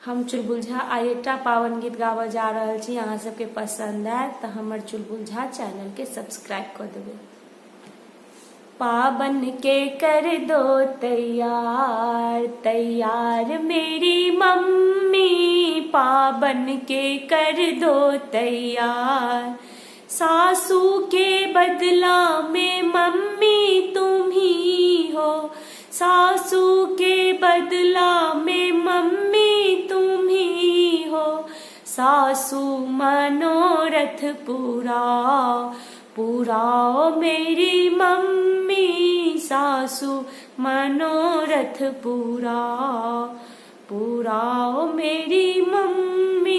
हम चुलबुल झा आइ एकटा पावन गीत गाबऽ जा रहल छी। अहाँ सबके पसंद आए तो हमर चुलबुल झा चैनल के सब्सक्राइब कर देबै। पावन के कर दो तैयार तैयार मेरी मम्मी, पावन के कर दो तैयार। सासू के बदला में मम्मी तुम ही हो, सासू के बदला में मम्मी तुम ही हो। सासू मनोरथ पुराओ पुराओ मेरी मम्मी, सासू मनोरथ पुराओ पुराओ मेरी मम्मी।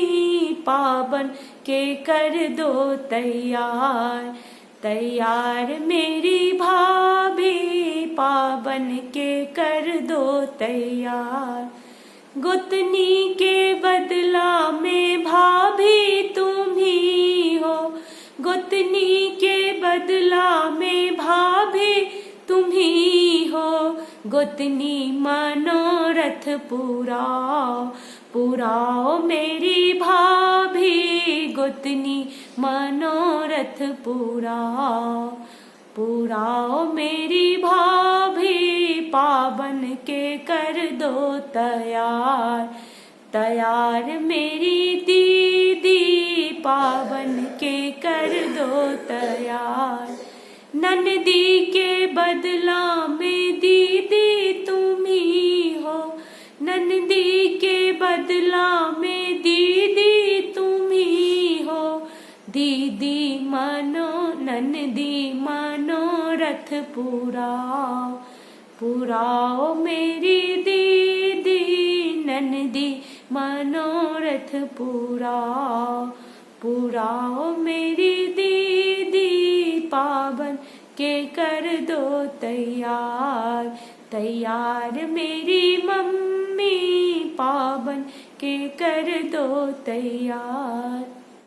पावन के कर दो तैयार तैयार मेरी भाभी, पावन के कर दो तैयार। गोतनी के बदला में भाभी तुम ही हो, गोतनी के बदला में भाभी तुम ही हो। गोतनी मनोरथ पुराओ पुराओ मेरी भाभी, गोतनी मनोरथ पुराओ पुराओ मेरी भाभी। पावन के कर दो तैयार तैयार मेरी दीदी, पावन के कर दो तैयार। ननदी के बदला में दीदी तुम ही हो, ननदी के बदला में दीदी तुम ही हो। दीदी मानो ननदी मनोरथ पुराओ पुराओ मेरी दीदी, ननदी मनोरथ पुराओ पुराओ मेरी दीदी। पावन के कर दो तैयार तैयार मेरी मम्मी, पावन के कर दो तैयार।